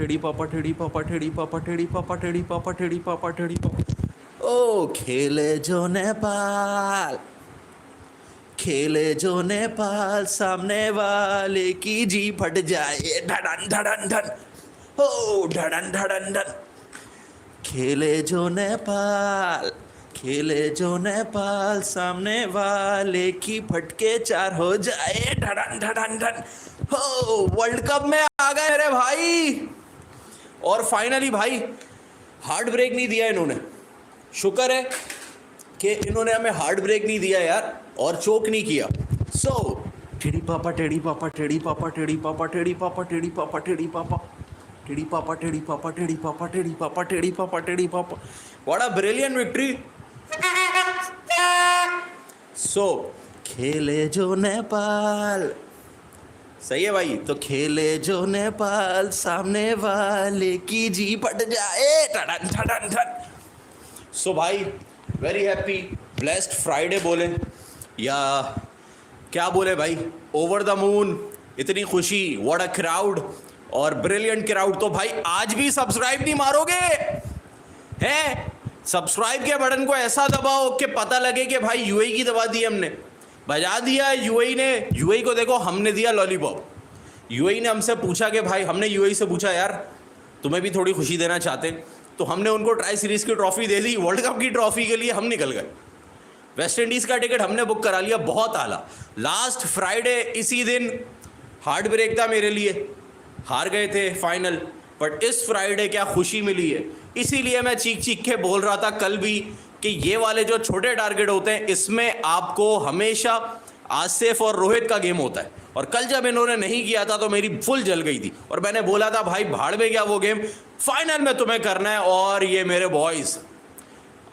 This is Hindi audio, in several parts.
टेढ़ी पापा टेढ़ी पापा टेढ़ी पापा टेढ़ी पापा टेढ़ी पापा टेढ़ी पापा टेढ़ी पापा। ओ खेले जो नेपाल, खेले जो नेपाल, सामने वाले की जी फट जाए धड़न धड़न धन, हो धड़न धड़न धन। खेले जो नेपाल, खेले जो नेपाल, सामने वाले की फटके चार हो जाए धड़न धड़न धन। हो वर्ल्ड कप में आ गए रे भाई। और फाइनली भाई हार्ट ब्रेक नहीं दिया इन्होंने, शुक्र है कि इन्होंने हमें हार्ट ब्रेक नहीं दिया यार, और चोक नहीं किया। सो टेढ़ी पापा टेढ़ी पापा टेढ़ी पापा टेढ़ी पापा टेढ़ी पापा टेढ़ी पापा टेढ़ी पापा टेढ़ी पापा टेढ़ी पापा टेढ़ी पापा टेढ़ी पापा टेढ़ी पापा टेढ़ी पापा। What a brilliant victory. So खेले जो नेपाल, सही है भाई, तो खेले जो नेपाल, सामने वाले की जी फट जाए ठडन ठडन ठन। सो भाई वेरी हैप्पी, ब्लेस्ड फ्राइडे बोले या क्या बोले भाई, ओवर द मून, इतनी खुशी, व्हाट अ क्राउड, और ब्रिलियंट क्राउड। तो भाई आज भी सब्सक्राइब नहीं मारोगे हैं? सब्सक्राइब के बटन को ऐसा दबाओ कि पता लगे कि भाई यूएई की दबा दी हमने, बजा दिया यूएई ने। यूएई को देखो, हमने दिया लॉलीपॉप। यूएई ने हमसे पूछा कि भाई, हमने यूएई से पूछा यार तुम्हें भी थोड़ी खुशी देना चाहते, तो हमने उनको ट्राई सीरीज की ट्रॉफी दे दी। वर्ल्ड कप की ट्रॉफी के लिए हम निकल गए। वेस्ट इंडीज का टिकट हमने बुक करा लिया, बहुत आला। लास्ट फ्राइडे इसी दिन हार्ट ब्रेक था मेरे लिए, हार गए थे फाइनल, बट इस फ्राइडे क्या खुशी मिली है। इसीलिए मैं चीख चीख के बोल रहा था कल भी कि ये वाले जो छोटे टारगेट होते हैं, इसमें आपको हमेशा आसिफ और रोहित का गेम होता है। और कल जब इन्होंने नहीं किया था तो मेरी फुल जल गई थी, और मैंने बोला था भाई भाड़ में गया वो गेम, फाइनल में तुम्हें करना है। और ये मेरे बॉयज,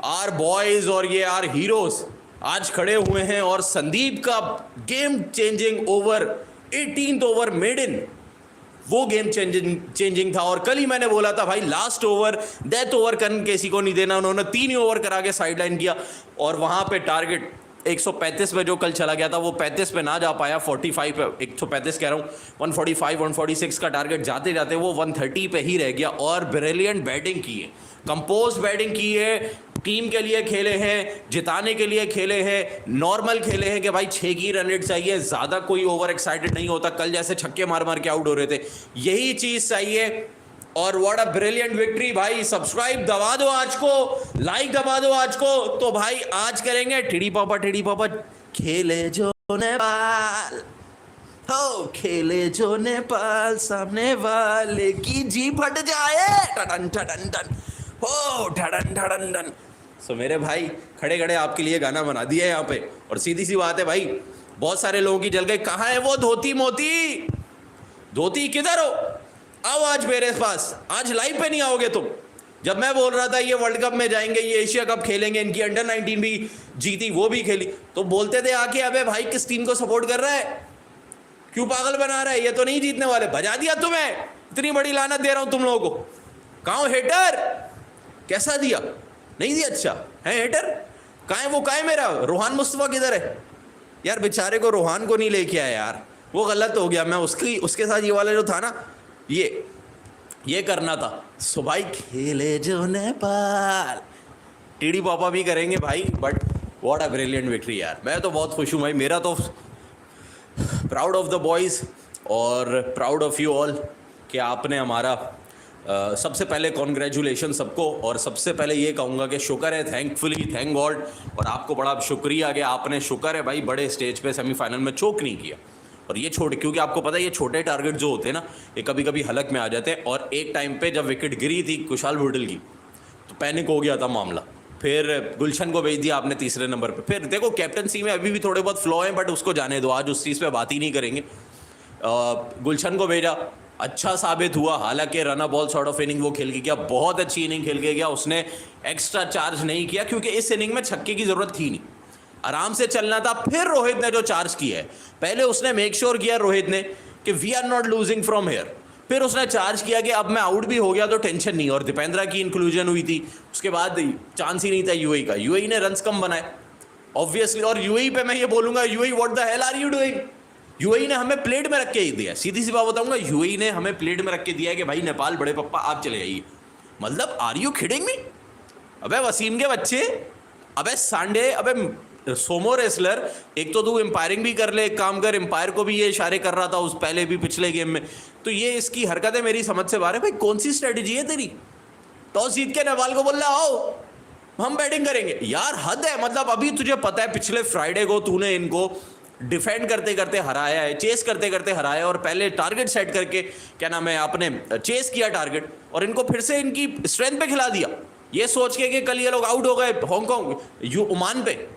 आर बॉयज और ये आर हीरोज आज खड़े हुए हैं, और संदीप का game changing over, 18th over made in, वो गेम चेंजिंग था। और कल ही मैंने बोला था भाई लास्ट ओवर, डेथ ओवर करने किसी को नहीं देना। उन्होंने 3 ही ओवर करा के साइडलाइन किया, और वहां पे टारगेट 135 पे जो कल चला गया था वो 35 पे ना जा पाया, 45 पे, 135 कह रहा हूँ, 145 146 का टारगेट जाते जाते वो 130 पे ही रह गया। और ब्रिलियंट बैटिंग की है, कंपोज बैटिंग की है, टीम के लिए खेले हैं, जिताने के लिए खेले हैं, नॉर्मल खेले हैं कि भाई 6 की रन रेट चाहिए, ज़्यादा कोई ओवर एक्साइटेड नहीं होता। कल जैसे छक्के मार मार के आउट हो रहे थे, यही चीज़ चाहिए। और व्हाट अ ब्रिलियंट विक्ट्री भाई। सब्सक्राइब दबा दो आज को, लाइक दबा दो आज को। तो भाई आज करेंगे टेढ़ी पापा खेले जो नेपाल, हो खेले जो नेपाल, सामने वाले की जी फट जाए ठडन ठडन ठन, हो ठडन ठडन ठन। सो मेरे भाई खड़े खड़े आपके लिए गाना बना दिया है यहाँ पे। और सीधी सी बात है भाई, बहुत सारे लोगों की जल गई, कहाँ है वो धोती मोती, धोती किधर हो, आओ आज मेरे पास। आज लाइव पे नहीं आओगे तुम। जब मैं बोल रहा था ये वर्ल्ड कप में जाएंगे, ये एशिया कप खेलेंगे, इनकी अंडर 19 भी जीती, वो भी खेली, तो बोलते थे आके अबे भाई किस टीम को सपोर्ट कर रहा है, क्यों पागल बना रहा है, ये तो नहीं जीतने वाले। बजा दिया तुम्हें, इतनी बड़ी लानत दे रहा हूं तुम लोगों को। कहाँ हो हेटर, कैसा दिया, नहीं दिया, अच्छा है हेटर। कहाँ है वो, कहाँ है मेरा रोहान मुस्तफा, किधर है यार। बेचारे को, रोहान को नहीं लेके आया यार, वो गलत हो गया। मैं उसके साथ ये वाला जो था ना, ये करना था। सो भाई खेले जो नेपाल, टीडी पापा भी करेंगे भाई, but what a brilliant victory यार। मैं तो बहुत खुश हूँ भाई, मेरा तो प्राउड ऑफ द बॉयज़ और प्राउड ऑफ यू ऑल कि आपने हमारा सबसे पहले कॉन्ग्रेचुलेशन सबको। और सबसे पहले ये कहूँगा कि शुक्र है, थैंकफुली, थैंक गॉड, और आपको बड़ा शुक्रिया कि आपने, शुक्र है भाई, बड़े स्टेज पे सेमीफाइनल में चोक नहीं किया। और ये छोटे, क्योंकि आपको पता है ये छोटे टारगेट जो होते हैं ना, ये कभी कभी हलक में आ जाते हैं। और एक टाइम पे जब विकेट गिरी थी कुशाल भुटल की, तो पैनिक हो गया था मामला। फिर गुलशन को भेज दिया आपने तीसरे नंबर पे। फिर देखो कैप्टनसी में अभी भी थोड़े बहुत फ्लॉ हैं, बट उसको जाने दो, आज उस चीज़ पे बात ही नहीं करेंगे। गुलशन को भेजा, अच्छा साबित हुआ, हालांकि run ball sort of inning वो खेल के गया, बहुत अच्छी इनिंग खेल के गया। उसने एक्स्ट्रा चार्ज नहीं किया, क्योंकि इस इनिंग में छक्के की ज़रूरत थी नहीं, आराम से चलना था। फिर रोहित ने जो चार्ज किया है, पहले उसने मेक श्योर किया रोहित ने कि we are not losing from here, फिर उसने चार्ज किया कि अब मैं आउट भी हो गया तो टेंशन नहीं। और दीपेंद्रा की इंक्लूजन हुई थी, उसके बाद चांस ही नहीं था यूएई का। यूएई ने रन्स कम बनाए ऑब्वियसली, और यूएई पे मैं ये बोलूंगा, UAE what the hell are you doing, UAE ने हमें प्लेट में रख के ही दिया, सीधी सी बात बताऊंगा, यूएई ने हमें प्लेट में रख के दिया है कि भाई नेपाल बड़े पप्पा आप चले जाइए। मतलब आर यू किडिंग मी? अबे वसीम के बच्चे, अबे सांडे, अबे सोमो रेसलर, एक तो तू एम्पायरिंग भी कर ले, एक काम कर, एम्पायर को भी ये इशारे कर रहा था उस पहले भी पिछले गेम में, तो ये इसकी हरकतें मेरी समझ से बाहर है। भाई कौन सी स्ट्रेटेजी है तेरी? टॉस जीत के नेपाल को बोल रहा आओ हम बैटिंग करेंगे, यार हद है। मतलब अभी तुझे पता है पिछले फ्राइडे को तूने इनको डिफेंड करते करते हराया है, चेस करते करते हराया, और पहले टारगेट सेट करके क्या नाम है आपने चेस किया टारगेट, और इनको फिर से इनकी स्ट्रेंथ पे खिला दिया, ये सोच के कि कल ये लोग आउट हो गए हांगकांग ओमान पे।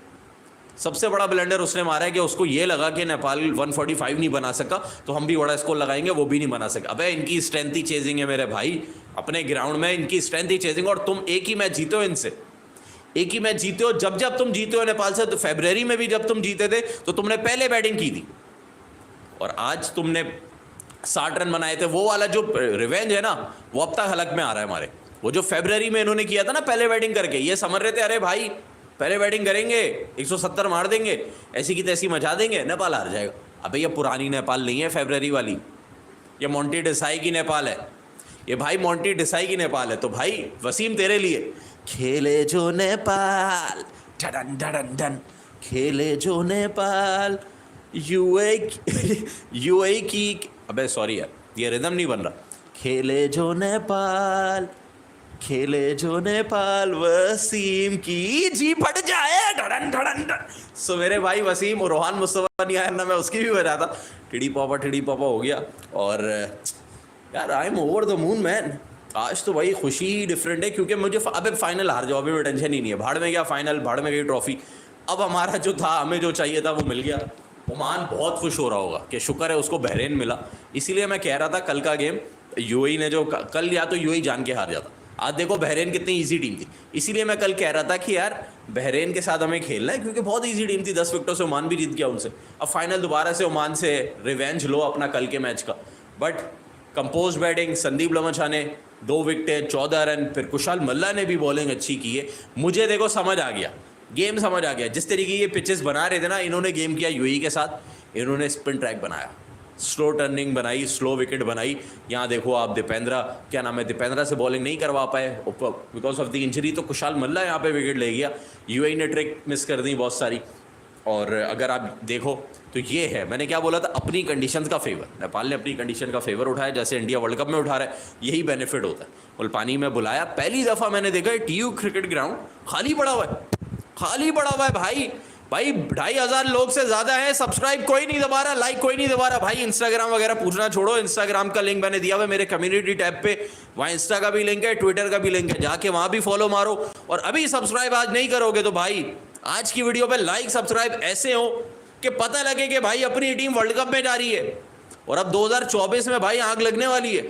सबसे बड़ा ब्लंडर उसने मारा है कि उसको ये लगा कि नेपाल 145 नहीं बना सका तो हम भी बड़ा स्कोर लगाएंगे, वो भी नहीं बना सका। अबे इनकी स्ट्रेंथ ही चेजिंग है मेरे भाई, अपने ग्राउंड में इनकी स्ट्रेंथ ही चेजिंग, और तुम एक ही मैच जीते हो इनसे, एक ही मैच जीते हो। जब जब तुम जीते हो नेपाल से, तो फरवरी में भी जब तुम जीते थे तो तुमने पहले बैटिंग की थी, और आज तुमने 60 रन बनाए थे। वो वाला जो रिवेंज है ना, वो अब तक हलक में आ रहा है हमारे। वो जो फरवरी में इन्होंने किया था ना पहले बैटिंग करके, ये समझ रहे थे अरे भाई पहले बैटिंग करेंगे 170 मार देंगे, ऐसी की तैसी मचा देंगे, नेपाल हार जाएगा। अबे ये पुरानी नेपाल नहीं है फरवरी वाली, ये मोंटी देसाई की नेपाल है, ये भाई मोंटी देसाई की नेपाल है। तो भाई वसीम तेरे लिए, खेले जो नेपाल डन डन डन, खेले जो नेपाल यूएई की, अबे सॉरी यार ये रिदम नहीं बन रहा, खेले जो नेपाल, खेले जो नेपाल, वसीम की जी फट जाए डन डन डन। सो मेरे भाई वसीम, रोहान मुस्तफा नहीं आया ना, मैं उसकी भी वजह था, टिड़ी पापा हो गया। और यार I am over the moon man, आज तो भाई खुशी डिफरेंट है, क्योंकि मुझे अबे फाइनल हार जाओ अभी टेंशन ही नहीं है, भाड़ में गया फाइनल, भाड़ में गई ट्रॉफी, अब हमारा जो था, हमें जो चाहिए था वो मिल गया। ओमान बहुत खुश हो रहा होगा कि शुक्र है उसको बहरीन मिला। इसीलिए मैं कह रहा था कल का गेम यूएई ने जो कल, या तो यूएई जान के हार जाता, आज देखो बहरीन कितनी इजी टीम थी। इसीलिए मैं कल कह रहा था कि यार बहरीन के साथ हमें खेलना है, क्योंकि बहुत इजी टीम थी, 10 विकेटों से ओमान भी जीत गया उनसे। अब फाइनल दोबारा से ओमान से रिवेंज लो अपना कल के मैच का। बट कंपोज बैटिंग, संदीप लमचा ने 2 विकेटें 14 रन, फिर कुशाल मल्ला ने भी बॉलिंग अच्छी की है। मुझे देखो समझ आ गया, गेम समझ आ गया, जिस तरीके ये पिचेस बना रहे थे ना, इन्होंने गेम किया यूएई के साथ, इन्होंने स्पिन ट्रैक बनाया, स्लो टर्निंग बनाई, स्लो विकेट बनाई। यहाँ देखो आप दीपेंद्रा, क्या नाम है, दीपेंद्रा से बॉलिंग नहीं करवा पाए बिकॉज ऑफ द इंजरी, तो कुशाल मल्ला यहाँ पे विकेट ले गया। यूएई ने ट्रिक मिस कर दी बहुत सारी। और अगर आप देखो तो ये है, मैंने क्या बोला था, अपनी कंडीशंस का फेवर, नेपाल ने अपनी कंडीशन का फेवर उठाया, जैसे इंडिया वर्ल्ड कप में उठा रहा है, यही बेनिफिट होता है। मुल्तानी में बुलाया, पहली दफ़ा मैंने देखा है टीयू क्रिकेट ग्राउंड खाली पड़ा हुआ है, खाली पड़ा हुआ है भाई। 2,500 लोग से ज़्यादा है, सब्सक्राइब कोई नहीं दबा रहा, लाइक कोई नहीं दबा रहा भाई। इंस्टाग्राम वगैरह पूछना छोड़ो, इंस्टाग्राम का लिंक मैंने दिया हुआ है मेरे कम्युनिटी टैब पे, वहाँ इंस्टा का भी लिंक है, ट्विटर का भी लिंक है, जाके वहाँ भी फॉलो मारो। और अभी सब्सक्राइब आज नहीं करोगे तो भाई आज की वीडियो पे लाइक सब्सक्राइब ऐसे हो कि पता लगे कि भाई अपनी टीम वर्ल्ड कप में जा रही है। और अब 2024 में भाई आग लगने वाली है।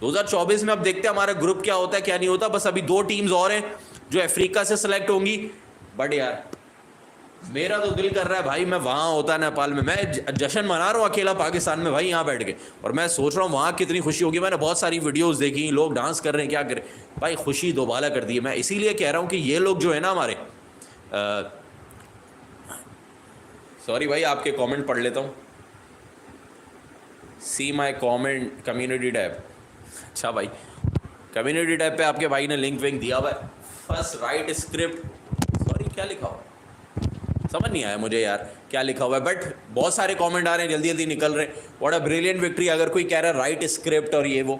2024 में अब देखते हैं हमारा ग्रुप क्या होता है क्या नहीं होता। बस अभी 2 टीम्स और हैं जो अफ्रीका से सेलेक्ट होंगी। बट यार मेरा तो दिल कर रहा है भाई मैं वहाँ होता नेपाल में, मैं जश्न मना रहा हूँ अकेला पाकिस्तान में भाई यहाँ बैठ के, और मैं सोच रहा हूँ वहाँ कितनी खुशी होगी। मैंने बहुत सारी वीडियोस देखी, लोग डांस कर रहे हैं, क्या करें भाई, खुशी दोबारा कर दी है। मैं इसीलिए कह रहा हूँ कि ये लोग जो है ना हमारे, सॉरी भाई आपके कमेंट पढ़ लेता हूँ, सी माई कमेंट कम्युनिटी टैब। अच्छा भाई कम्युनिटी टैब पे आपके भाई ने लिंक विंक दिया हुआ है, फर्स्ट राइट स्क्रिप्ट, सॉरी क्या लिखा हुआ समझ नहीं आया मुझे यार क्या लिखा हुआ है, बट बहुत सारे कमेंट आ रहे हैं, जल्दी जल्दी निकल रहे हैं। What a brilliant victory. अगर कोई कह रहा है राइट स्क्रिप्ट और ये वो,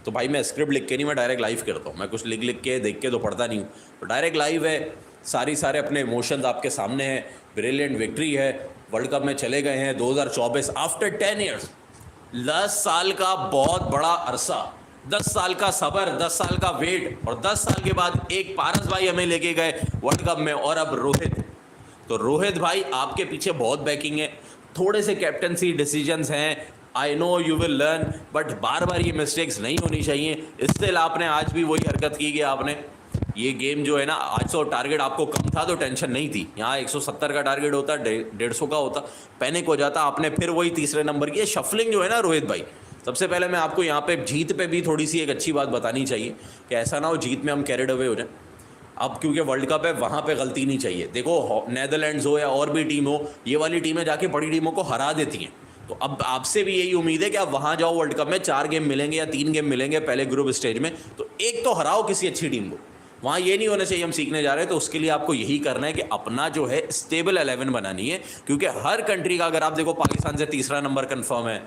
तो भाई मैं स्क्रिप्ट लिख के नहीं, मैं डायरेक्ट लाइव करता हूँ। मैं कुछ लिख के देख के तो पढ़ता नहीं हूँ, तो डायरेक्ट लाइव है, सारे अपने इमोशंस आपके सामने हैं। ब्रिलियंट विक्ट्री है, वर्ल्ड कप में चले गए हैं 2024 आफ्टर 10 ईयर्स। 10 साल का बहुत बड़ा अरसा, 10 साल का सबर, 10 साल का वेट, और 10 साल के बाद एक पारस भाई हमें लेके गए वर्ल्ड कप में, और अब रोहित। तो रोहित भाई आपके पीछे बहुत बैकिंग है, थोड़े से कैप्टनसी डिसीजंस हैं, I know you will learn, but बार बार ये मिस्टेक्स नहीं होनी चाहिए। स्टिल आपने आज भी वही हरकत की कि आपने ये गेम जो है ना, आज तो टारगेट आपको कम था तो टेंशन नहीं थी, यहाँ 170 का टारगेट होता, 150 का होता, पैनिक हो जाता। आपने फिर वही तीसरे नंबर की शफलिंग जो है ना रोहित भाई, सबसे पहले मैं आपको यहाँ पे जीत पे भी थोड़ी सी एक अच्छी बात बतानी चाहिए कि ऐसा ना हो जीत में हम कैरिड अवे हो जाए। अब क्योंकि वर्ल्ड कप है वहाँ पे गलती नहीं चाहिए। देखो नेदरलैंड्स हो या और भी टीम हो, ये वाली टीमें जाके बड़ी टीमों को हरा देती हैं, तो अब आपसे भी यही उम्मीद है कि आप वहां जाओ वर्ल्ड कप में, 4 गेम मिलेंगे या 3 गेम मिलेंगे पहले ग्रुप स्टेज में, तो एक तो हराओ किसी अच्छी टीम को। वहाँ ये नहीं होना चाहिए हम सीखने जा रहे हैं, तो उसके लिए आपको यही करना है कि अपना जो है स्टेबल 11 बनानी है। क्योंकि हर कंट्री का, अगर आप देखो, पाकिस्तान से तीसरा नंबर कंफर्म है,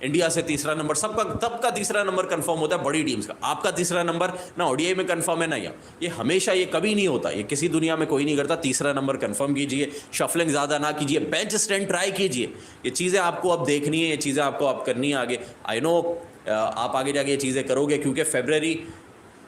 इंडिया से तीसरा नंबर, सबका तब का तीसरा नंबर कंफर्म होता है बड़ी टीम्स का। आपका तीसरा नंबर ना ओडीआई में कंफर्म है ना ये हमेशा, ये कभी नहीं होता, ये किसी दुनिया में कोई नहीं करता। तीसरा नंबर कंफर्म कीजिए, शफलिंग ज़्यादा ना कीजिए, बेंच स्ट्रेंथ ट्राई कीजिए। ये चीज़ें आपको अब देखनी है, ये चीज़ें आपको अब करनी है आगे। आई नो आप आगे जाके ये चीज़ें करोगे, क्योंकि फरवरी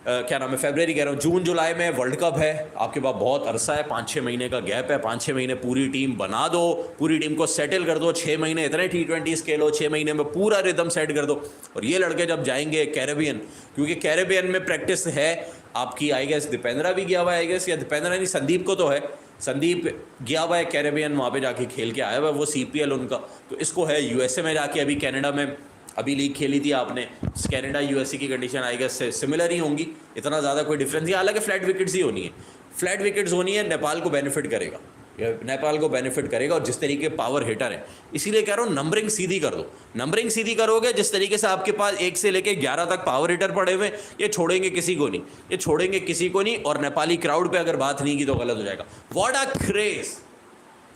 कह रहा हूँ, जून जुलाई में वर्ल्ड कप है, आपके पास बहुत अरसा है, 5-6 महीने का गैप है। 5-6 महीने पूरी टीम बना दो, पूरी टीम को सेटल कर दो। 6 महीने इतने T20 खेलो, 6 महीने में पूरा रिदम सेट कर दो। और ये लड़के जब जाएंगे कैरेबियन, क्योंकि कैरेबियन में प्रैक्टिस है आपकी, आई गेस दीपेंद्रा भी गया हुआ है, आई गेस, या दीपेंद्रा नहीं, संदीप को तो है, संदीप गया हुआ है कैरेबियन, वहाँ पे जाके खेल के आया हुआ है, वो CPL उनका। तो इसको है यूएसए में जाके, अभी कनाडा में अभी लीग खेली थी आपने, कनाडा यूएसए की कंडीशन आई गेस सिमिलर ही होंगी, इतना ज़्यादा कोई डिफरेंस नहीं, हालांकि फ्लैट विकेट्स ही होनी है, फ्लैट विकेट्स होनी है। नेपाल को बेनिफिट करेगा, नेपाल को बेनिफिट करेगा, और जिस तरीके पावर हिटर है, इसीलिए कह रहा हूँ नंबरिंग सीधी कर दो। नंबरिंग सीधी करोगे, जिस तरीके से आपके पास 1 से लेके 11 तक पावर हिटर पड़े हुए, ये छोड़ेंगे किसी को नहीं, ये छोड़ेंगे किसी को नहीं। और नेपाली क्राउड पे अगर बात नहीं की तो गलत हो जाएगा। What a craze,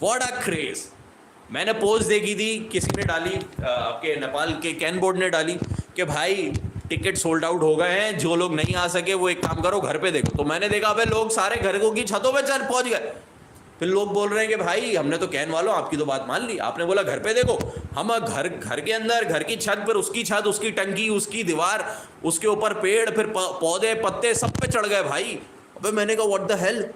what a craze. मैंने पोस्ट देखी थी, किसी ने डाली, आपके नेपाल के कैन बोर्ड ने डाली कि भाई टिकट सोल्ड आउट हो गए हैं, जो लोग नहीं आ सके वो एक काम करो, घर पे देखो। तो मैंने देखा भाई लोग सारे घरों की छतों पे चल पहुंच गए। फिर लोग बोल रहे हैं कि भाई हमने तो कैन वालों आपकी तो बात मान ली, आपने बोला घर पे देखो। हम घर के अंदर, घर की छत पर, उसकी छत, उसकी टंकी, उसकी दीवार, उसके ऊपर पेड़, फिर पौधे पत्ते सब पे चढ़ गए भाई। अबे मैंने कहा व्हाट द हेल,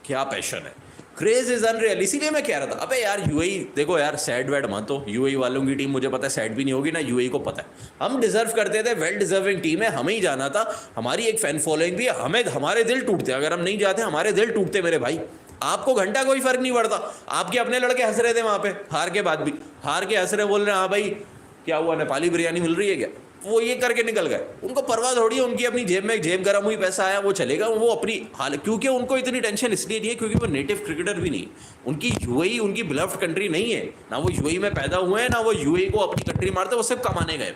क्या पैशन है, क्रेज इज अनरियल। इसीलिए मैं कह रहा था, अबे यार यूएई देखो यार, सैड वैड मत हो, यूएई वालों की टीम मुझे पता है सैड भी नहीं होगी ना, यूएई को पता है हम डिजर्व करते थे, वेल डिजर्विंग टीम है, हमें ही जाना था, हमारी एक फैन फॉलोइंग भी है, हमें, हमारे दिल टूटते, अगर हम नहीं जाते हमारे दिल टूटते मेरे भाई। आपको घंटा कोई फर्क नहीं पड़ता, आपके अपने लड़के हंस रहे थे वहां पे, हार के बाद भी, हार के हंस रहे, बोल रहे हैं हाँ भाई क्या हुआ, नेपाली बिरयानी मिल रही है क्या, वो ये करके निकल गए। उनको परवाह थोड़ी है, उनकी अपनी जेब में, जेब गर्म हुई, पैसा आया वो चलेगा, वो अपनी हाल, क्योंकि उनको इतनी टेंशन इसलिए नहीं है क्योंकि वो नेटिव क्रिकेटर भी नहीं, उनकी यूएई उनकी बिलव्ड कंट्री नहीं है, ना वो यूएई में पैदा हुए हैं, ना वो यूएई को अपनी कंट्री मारते, वो सिर्फ कमाने गए।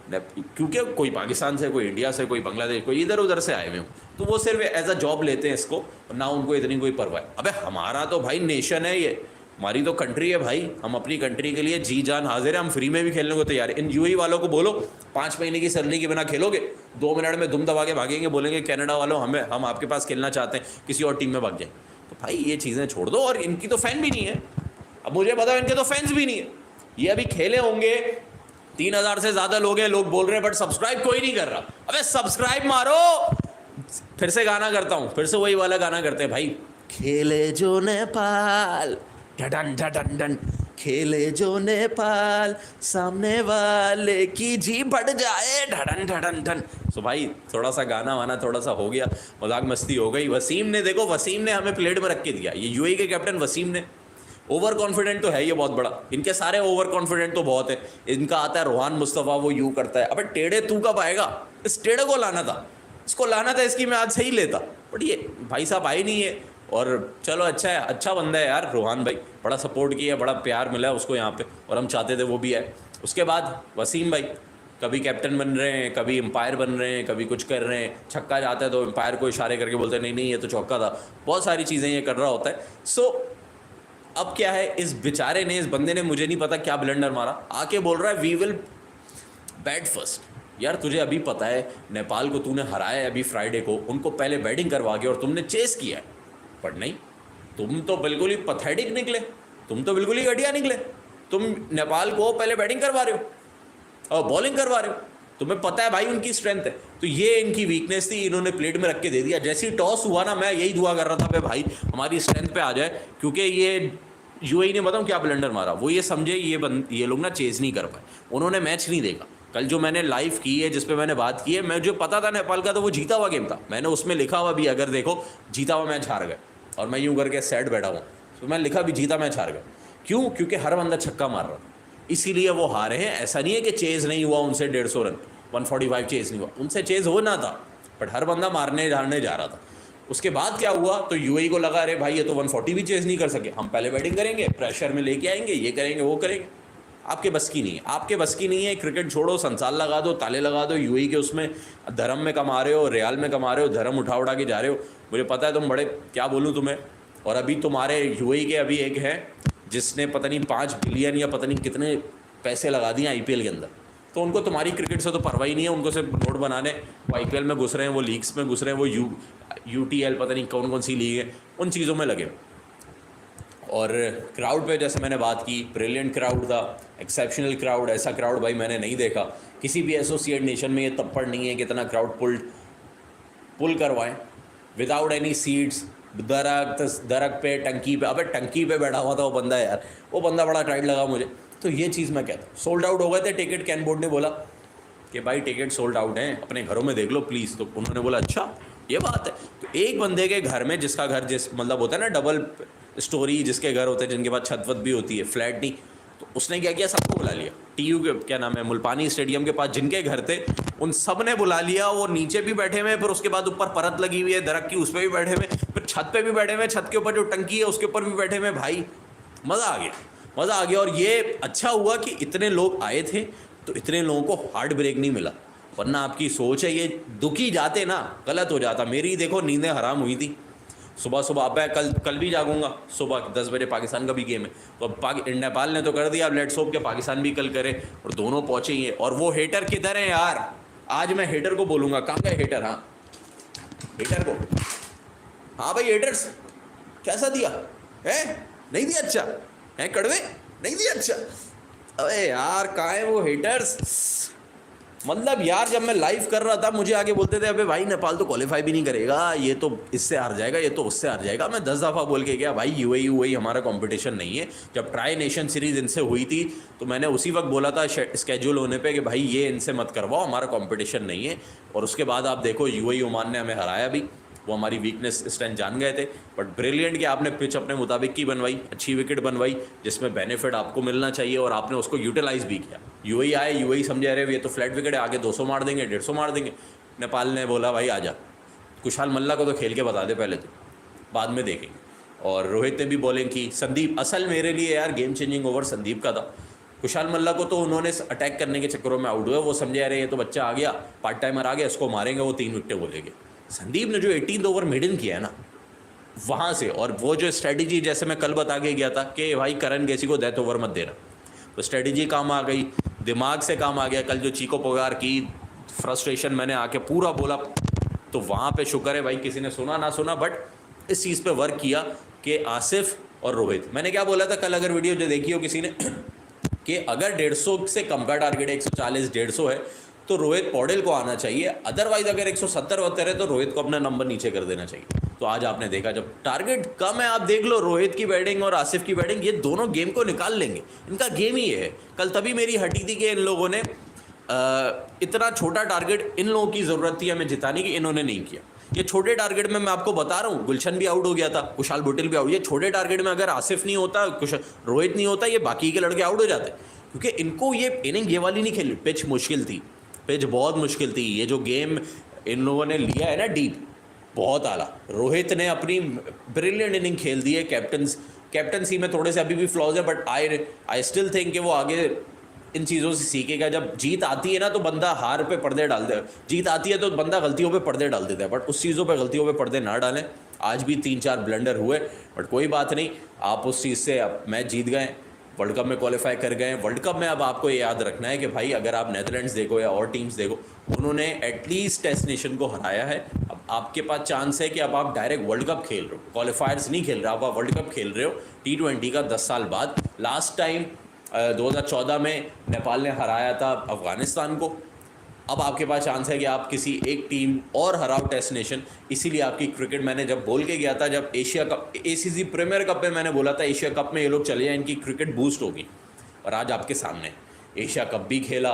क्योंकि कोई पाकिस्तान से, कोई इंडिया से, कोई बांग्लादेश, कोई इधर उधर से आए हुए हो, तो वो सिर्फ एज अ जॉब लेते हैं इसको, ना उनको इतनी कोई परवाह है। अबे हमारा तो भाई नेशन है, ये हमारी तो कंट्री है भाई, हम अपनी कंट्री के लिए जी जान हाजिर है, हम फ्री में भी खेलने को तैयार है। इन यूएई वालों को बोलो 5 महीने की सैलरी के बिना खेलोगे, 2 मिनट में दुम दबा के भागेंगे, बोलेंगे कनाडा वालों हम आपके पास खेलना चाहते हैं, किसी और टीम में भाग जाए। तो भाई ये चीज़ें छोड़ दो, और इनकी तो फैन भी नहीं है, अब मुझे पता है इनके तो फैंस भी नहीं है। ये अभी खेले होंगे, 3000 से ज़्यादा लोग हैं, लोग बोल रहे हैं बट सब्सक्राइब कोई नहीं कर रहा। अबे सब्सक्राइब मारो। फिर से गाना करता हूँ, फिर से वही वाला गाना करते हैं भाई, खेले जो नेपाल डन डन डन, खेले जो नेपाल सामने वाले की जी बढ़ जाए ढडन ढडन ढन। सो भाई थोड़ा सा गाना वाना थोड़ा सा हो गया, मजाक मस्ती हो गई। वसीम ने देखो, वसीम ने हमें प्लेट में रख के दिया, ये यूएई के कैप्टन वसीम ने। ओवर कॉन्फिडेंट तो है ये बहुत बड़ा, इनके सारे ओवर कॉन्फिडेंट तो बहुत है। इनका आता है रोहान मुस्तफ़ा, वो यूँ करता है। अबे टेढ़े तू कब आएगा, इस टेढ़े को लाना था, इसको लाना था, इसकी मैं आज सही लेता, बट ये भाई साहब आए नहीं है। और चलो अच्छा है, अच्छा बंदा है यार रोहान भाई, बड़ा सपोर्ट किया, बड़ा प्यार मिला है उसको यहाँ पे, और हम चाहते थे वो भी आए। उसके बाद वसीम भाई कभी कैप्टन बन रहे हैं, कभी एम्पायर बन रहे हैं, कभी कुछ कर रहे हैं, छक्का जाता है तो एम्पायर को इशारे करके बोलते हैं नहीं नहीं ये तो चौका था, बहुत सारी चीज़ें ये कर रहा होता है। सो अब क्या है, इस बेचारे ने, इस बंदे ने, मुझे नहीं पता क्या ब्लंडर मारा, आके बोल रहा है वी विल बैट फर्स्ट। यार तुझे अभी पता है नेपाल को तूने हराया है अभी फ्राइडे को, उनको पहले बैटिंग करवा के और तुमने चेस किया है, बट नहीं, तुम तो बिल्कुल ही पथेटिक निकले, तुम तो बिल्कुल ही घटिया निकले। तुम नेपाल को पहले बैटिंग करवा रहे हो और बॉलिंग करवा रहे हो, तुम्हें पता है भाई उनकी स्ट्रेंथ है। तो ये इनकी वीकनेस थी, इन्होंने प्लेट में रख के दे दिया। जैसे ही टॉस हुआ ना, मैं यही दुआ कर रहा था भाई हमारी स्ट्रेंथ पे आ जाए, क्योंकि ये यूएई ने बताऊँ क्या ब्लंडर मारा, वो ये समझे ये लोग ना चेज नहीं कर पाए, उन्होंने मैच नहीं देखा। कल जो मैंने लाइव की है, जिस पे मैंने बात की है, मैं जो पता था नेपाल का, तो वो जीता हुआ गेम था, मैंने उसमें लिखा हुआ भी, अगर देखो जीता हुआ मैच हार गए, और मैं यूँ करके सैड बैठा हूँ, तो मैं लिखा भी जीता मैच हार गए। क्यों? क्योंकि हर बंदा छक्का मार रहा था, इसीलिए वो हारे हैं। ऐसा नहीं है कि चेज नहीं हुआ उनसे 150 रन, 145 चेज नहीं हुआ, उनसे चेज होना था, बट हर बंदा मारने झाड़ने जा रहा था। उसके बाद क्या हुआ, तो यूएई को लगा अरे भाई ये तो 140 भी चेज नहीं कर सके, हम पहले बैटिंग करेंगे, प्रेशर में लेके आएंगे, ये करेंगे वो करेंगे। आपके बस की नहीं है, आपके बस की नहीं है। क्रिकेट छोड़ो, संसाल लगा दो, ताले लगा दो यूएई के उसमें, धर्म में कमा रहे हो, रियाल में कमा रहे हो, धर्म उठा उठा के जा रहे हो। मुझे पता है तुम बड़े, क्या बोलूँ तुम्हें। और अभी तुम्हारे यूएई के अभी एक है जिसने पता नहीं 5 बिलियन या पता नहीं कितने पैसे लगा दिए आईपीएल के अंदर। तो उनको तुम्हारी क्रिकेट से तो परवाह ही नहीं है, उनको सिर्फ नोट बनाने, वो आईपीएल में घुस रहे हैं, वो लीग्स में घुस रहे हैं, वो यूटीएल पता नहीं कौन कौन सी लीग है, उन चीज़ों में लगे। और क्राउड पे जैसे मैंने बात की, ब्रिलियंट क्राउड था, एक्सेप्शनल क्राउड। ऐसा क्राउड भाई मैंने नहीं देखा किसी भी एसोसिएट नेशन में। ये तप्पड़ नहीं है कि इतना क्राउड पुल करवाएं विदाउट एनी सीट्स, दरक पे, टंकी पे। अबे टंकी पे बैठा हुआ था वो बंदा यार, वो बंदा बड़ा टाइट लगा मुझे। तो ये चीज़ मैं कहता हूँ। सोल्ड आउट हो गए थे टिकट, कैन बोर्ड ने बोला कि भाई टिकट सोल्ड आउट हैं, अपने घरों में देख लो प्लीज़। तो उन्होंने बोला अच्छा ये बात है। तो एक बंदे के घर में, जिसका घर जिस मतलब होता है ना डबल स्टोरी, जिसके घर होते हैं जिनके पास छत वत भी होती है, फ्लैट नहीं, तो उसने क्या किया, सबको बुला लिया। टीयू के क्या नाम है, मुल्तानी स्टेडियम के पास जिनके घर थे उन सब ने बुला लिया। वो नीचे भी बैठे हुए, फिर उसके बाद ऊपर परत लगी हुई है दरख्त की, उस पर भी बैठे हुए, फिर छत पे भी बैठे हुए, छत के ऊपर जो टंकी है उसके ऊपर भी बैठे हुए। भाई मज़ा आ गया, मज़ा आ गया। और ये अच्छा हुआ कि इतने लोग आए थे, तो इतने लोगों को हार्ट ब्रेक नहीं मिला, वरना आपकी सोच है ये दुखी जाते ना, गलत हो जाता। मेरी देखो नींदें हराम हुई थी। सुबह सुबह अब कल भी जागूंगा, सुबह 10 बजे पाकिस्तान का भी गेम है। तो अब नेपाल ने तो कर दिया, अब लेट्स होप कि पाकिस्तान भी कल करे और दोनों पहुँचेंगे। और वो हेटर किधर है यार, आज मैं हेटर को बोलूँगा, कहाँ गए हेटर। हाँ हेटर को, हाँ भाई हेटर्स कैसा दिया है, नहीं दिया अच्छा है, कड़वे नहीं दिया अच्छा। अरे यार कहाँ है वो हेटर्स। मतलब यार जब मैं लाइव कर रहा था मुझे आगे बोलते थे अबे भाई नेपाल तो क्वालिफाई भी नहीं करेगा, ये तो इससे हार जाएगा, ये तो उससे हार जाएगा। मैं 10 दफ़ा बोल के गया भाई यूएई हमारा कंपटीशन नहीं है। जब ट्राई नेशन सीरीज़ इनसे हुई थी तो मैंने उसी वक्त बोला था स्केड्यूल होने पे कि भाई ये इनसे मत करवाओ, हमारा कंपटीशन नहीं है। और उसके बाद आप देखो यूएई ओमान ने हमें हराया भी, वो हमारी वीकनेस इस टाइम जान गए थे। बट ब्रिलियंट कि आपने पिच अपने मुताबिक की बनवाई, अच्छी विकेट बनवाई जिसमें बेनिफिट आपको मिलना चाहिए और आपने उसको यूटिलाइज़ भी किया। यूएई आए, यूएई समझे रहे ये तो फ्लैट विकेट है, आगे 200 मार देंगे, 150 मार देंगे। नेपाल ने बोला भाई आजा, कुशाल मल्ला को तो खेल के बता दे पहले, तो बाद में देखेंगे। और रोहित ने भी बॉलिंग की। संदीप असल मेरे लिए यार गेम चेंजिंग ओवर संदीप का था। कुशाल मल्ला को तो उन्होंने अटैक करने के चक्करों में आउट हुए, वो समझे अरे ये तो बच्चा आ गया, पार्ट टाइमर आ गया, इसको मारेंगे, वो 3 विकेटें बोलेंगे। संदीप ने जो 18 ओवर मेडन किया है ना वहाँ से, और वो जो स्ट्रेटजी जैसे मैं कल बता के गया था कि भाई करण गेसी को डेथ ओवर मत देना, तो स्ट्रेटजी काम आ गई, दिमाग से काम आ गया। कल जो चीको पोगार की फ्रस्ट्रेशन मैंने आके पूरा बोला, तो वहाँ पे शुक्र है भाई किसी ने सुना ना सुना, बट इस चीज़ पे वर्क किया कि आसिफ और रोहित। मैंने क्या बोला था कल, अगर वीडियो जो देखी हो किसी ने कि अगर 150 से कम का टारगेट है, 140 150 है, तो रोहित पौडेल को आना चाहिए। अदरवाइज अगर 170 है तो रोहित को अपना नंबर नीचे कर देना चाहिए। तो आज आपने देखा जब टारगेट कम है, आप देख लो रोहित की बैटिंग और आसिफ की बैटिंग, ये दोनों गेम को निकाल लेंगे। इनका गेम ही है। कल तभी मेरी हटी थी कि इन लोगों ने इतना छोटा टारगेट, इन लोगों की ज़रूरत थी हमें जिताने की, इन्होंने नहीं किया। ये छोटे टारगेट में मैं आपको बता रहा हूँ, गुलशन भी आउट हो गया था, कुशाल बुटेल भी आउट। ये छोटे टारगेट में अगर आसिफ नहीं होता, रोहित नहीं होता, ये बाकी के लड़के आउट हो जाते, क्योंकि इनको ये इनिंग ये वाली नहीं खेली। पिच मुश्किल थी, पिच बहुत मुश्किल थी। ये जो गेम इन लोगों ने लिया है ना डीप, बहुत आला। रोहित ने अपनी ब्रिलियंट इनिंग खेल दी है। कैप्टनसी में थोड़े से अभी भी फ्लॉज है, बट आई स्टिल थिंक कि वो आगे इन चीज़ों से सीखेगा। जब जीत आती है ना तो बंदा हार पे पर्दे डाल दे, जीत आती है तो बंदा गलतियों पे पर्दे डाल देता है, बट उस चीज़ों पे गलतियों पे पर्दे ना डालें। आज भी 3-4 ब्लंडर हुए, बट कोई बात नहीं, आप उस चीज़ से अब मैच जीत गए, वर्ल्ड कप में क्वालिफाई कर गए। वर्ल्ड कप में अब आपको ये याद रखना है कि भाई अगर आप नेदरलैंड्स देखो या और टीम्स देखो, उन्होंने एटलीस्ट टेस्ट नेशन को हराया है। अब आपके पास चांस है कि अब आप डायरेक्ट वर्ल्ड कप खेल रहे हो, क्वालिफायर्स नहीं खेल रहे, अब आप वर्ल्ड कप खेल रहे हो T20 का 10 साल बाद। लास्ट टाइम 2014 में नेपाल ने हराया था अफगानिस्तान को। अब आपके पास चांस है कि आप किसी एक टीम और हराओ टेस्ट नेशन। इसीलिए आपकी क्रिकेट, मैंने जब बोल के गया था, जब Asia Cup ACC premier cup में मैंने बोला था एशिया कप में ये लोग चले जाएं, इनकी क्रिकेट बूस्ट होगी, और आज आपके सामने एशिया कप भी खेला,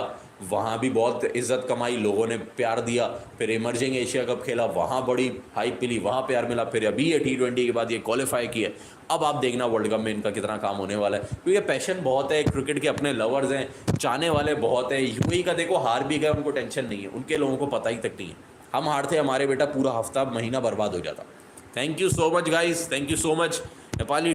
वहाँ भी बहुत इज्जत कमाई, लोगों ने प्यार दिया। फिर इमर्जिंग एशिया कप खेला, वहाँ बड़ी हाइप मिली, वहाँ प्यार मिला। फिर अभी ये T20 के बाद ये क्वालिफाई किया। अब आप देखना वर्ल्ड कप में इनका कितना काम होने वाला है, क्योंकि पैशन बहुत है, क्रिकेट के अपने लवर्स हैं, चाहने वाले बहुत हैं। यूएई का देखो हार भी गए, उनको टेंशन नहीं है, उनके लोगों को पता ही तक नहीं है। हम हारते, हमारे बेटा पूरा हफ्ता महीना बर्बाद हो जाता। Thank you so much guys, thank you so much Nepali